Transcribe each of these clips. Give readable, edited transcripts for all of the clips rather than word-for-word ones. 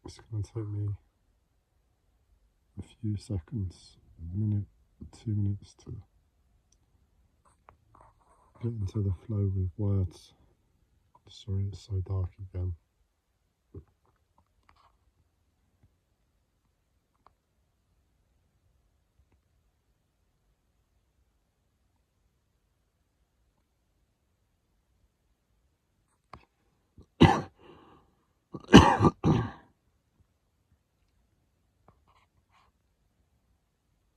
It's going to take me a few seconds, a minute, 2 minutes to get into the flow with words. Sorry it's so dark again.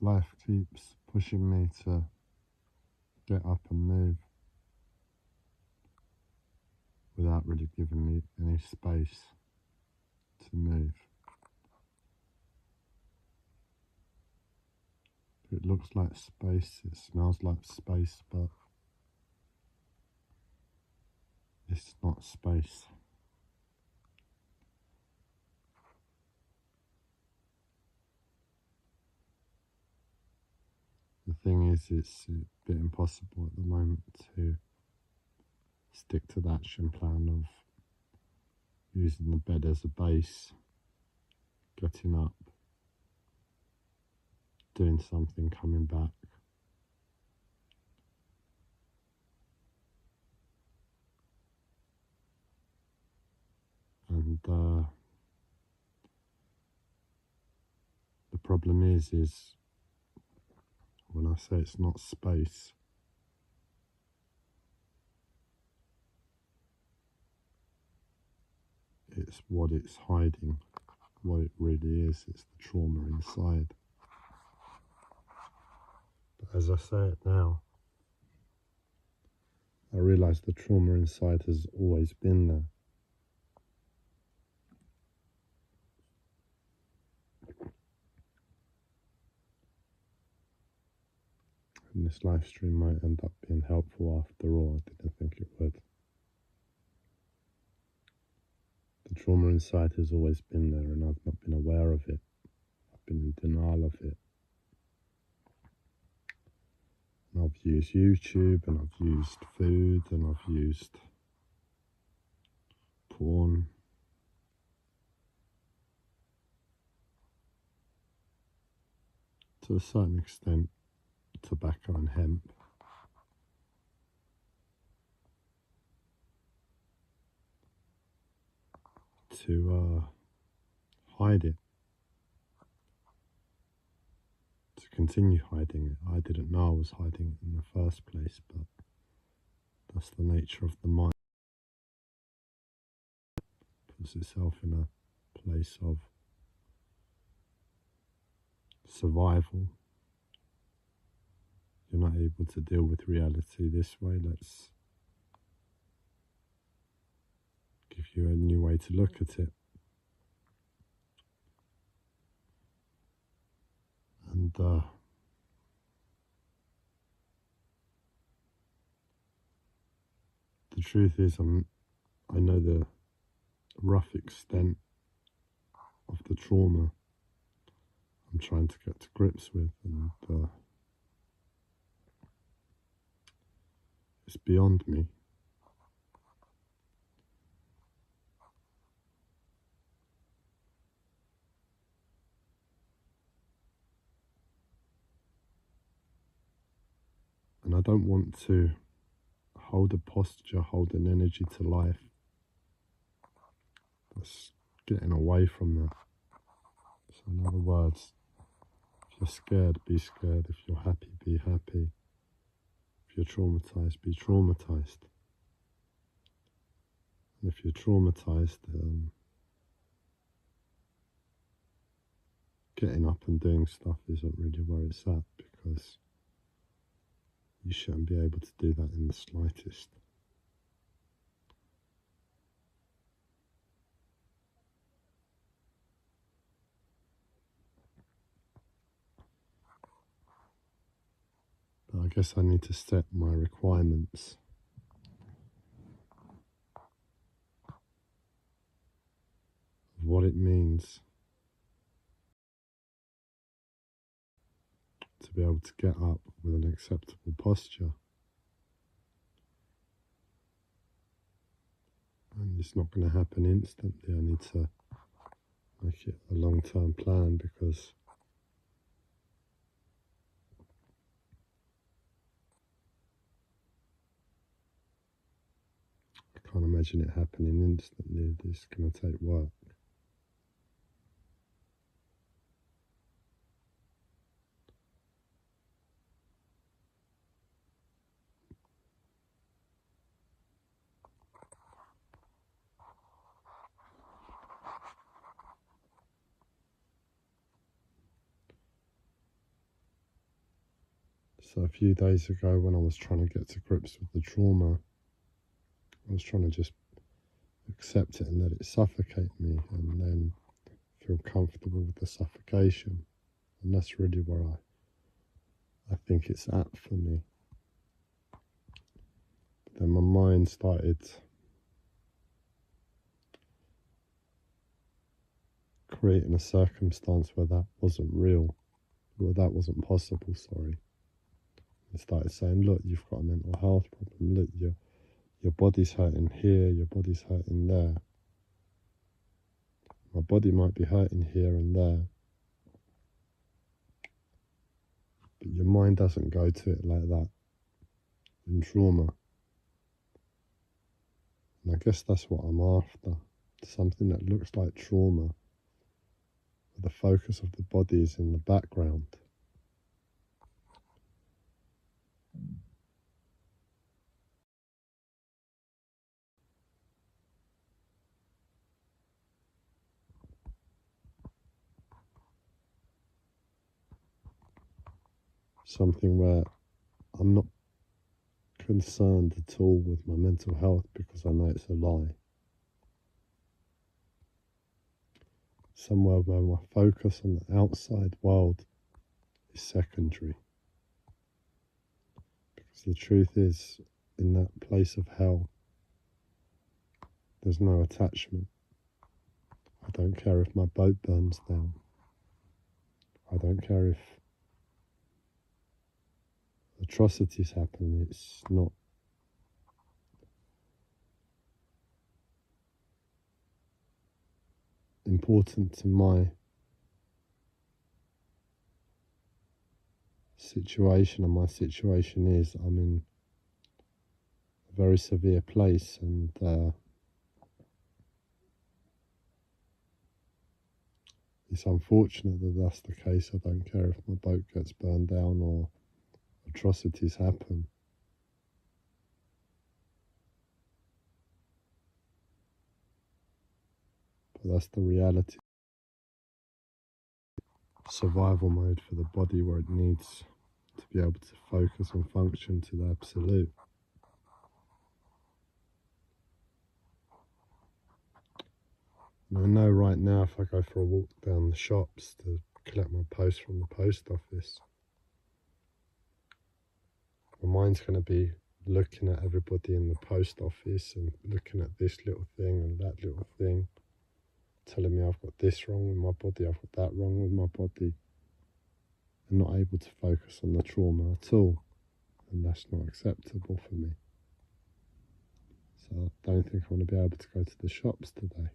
Life keeps pushing me to get up and move without really giving me any space to move. It looks like space, it smells like space, but it's not space. The thing is, it's a bit impossible at the moment to stick to the action plan of using the bed as a base, getting up, doing something, coming back. And the problem is when I say it's not space, it's what it's hiding. What it really is, it's the trauma inside. But as I say it now, I realise the trauma inside has always been there. And this live stream might end up being helpful after all. I didn't think it would. The trauma inside has always been there, and I've not been aware of it. I've been in denial of it. And I've used YouTube, and I've used food, and I've used porn. To a certain extent, tobacco and hemp. To hide it. To continue hiding it. I didn't know I was hiding it in the first place, but that's the nature of the mind. It puts itself in a place of survival. You're not able to deal with reality this way. Let's give you a new way to look at it. And the truth is, I know the rough extent of the trauma I'm trying to get to grips with, and it's beyond me. And I don't want to hold a posture, hold an energy to life that's getting away from that. So in other words, if you're scared, be scared. If you're happy, be happy. If you're traumatized, be traumatized. And if you're traumatized, getting up and doing stuff isn't really where it's at, because you shouldn't be able to do that in the slightest. But I guess I need to set my requirements. Of what it means to be able to get up with an acceptable posture. And it's not going to happen instantly. I need to make it a long-term plan, because I can't imagine it happening instantly. It's going to take work. So a few days ago, when I was trying to get to grips with the trauma, I was trying to just accept it and let it suffocate me, and then feel comfortable with the suffocation. And that's really where I think it's at for me. But then my mind started creating a circumstance where that wasn't real, well, that wasn't possible, sorry. It started saying, look, you've got a mental health problem. Look, your body's hurting here, your body's hurting there. My body might be hurting here and there, but your mind doesn't go to it like that in trauma. And I guess that's what I'm after. Something that looks like trauma, where the focus of the body is in the background. Something where I'm not concerned at all with my mental health, because I know it's a lie. Somewhere where my focus on the outside world is secondary. Because the truth is, in that place of hell, there's no attachment. I don't care if my boat burns down. I don't care if atrocities happen. It's not important to my situation, and my situation is I'm in a very severe place, and it's unfortunate that that's the case. I don't care if my boat gets burned down or atrocities happen. But that's the reality. Survival mode for the body, where it needs to be able to focus and function to the absolute. And I know right now, if I go for a walk down the shops to collect my post from the post office, my mind's going to be looking at everybody in the post office and looking at this little thing and that little thing, telling me I've got this wrong with my body, I've got that wrong with my body, and not able to focus on the trauma at all. And that's not acceptable for me. So I don't think I'm going to be able to go to the shops today.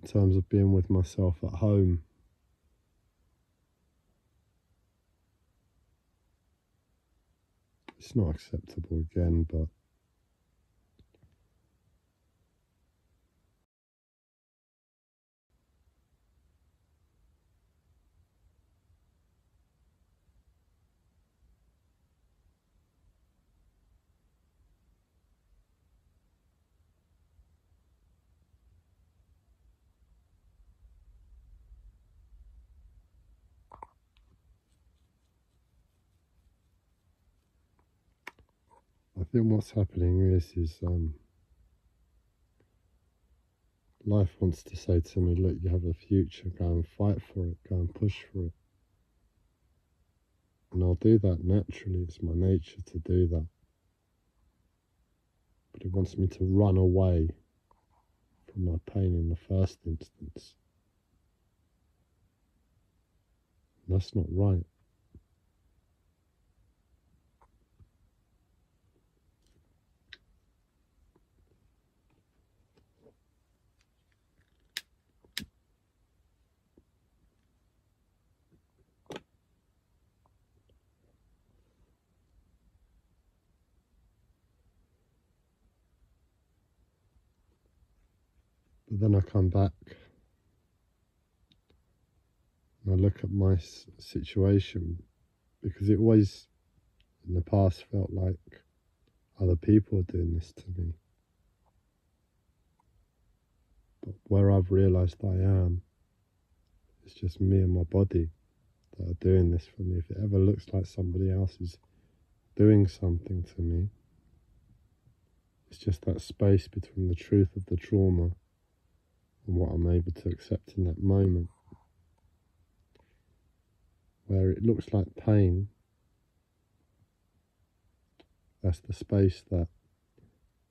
In terms of being with myself at home, it's not acceptable again, but I think what's happening is life wants to say to me, look, you have a future, go and fight for it, go and push for it. And I'll do that naturally, it's my nature to do that. But it wants me to run away from my pain in the first instance. And that's not right. But then I come back and I look at my situation, because it always in the past felt like other people are doing this to me. But where I've realised I am, it's just me and my body that are doing this for me. If it ever looks like somebody else is doing something to me, it's just that space between the truth of the trauma and what I'm able to accept in that moment. Where it looks like pain, that's the space that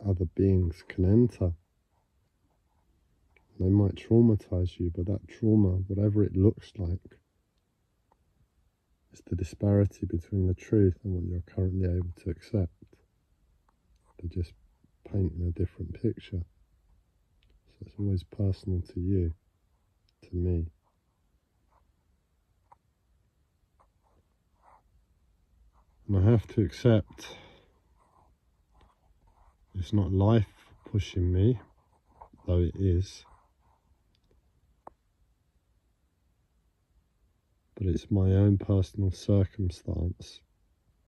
other beings can enter. They might traumatize you, but that trauma, whatever it looks like, is the disparity between the truth and what you're currently able to accept. They're just painting a different picture. So it's always personal to you, to me. And I have to accept it's not life pushing me, though it is. But it's my own personal circumstance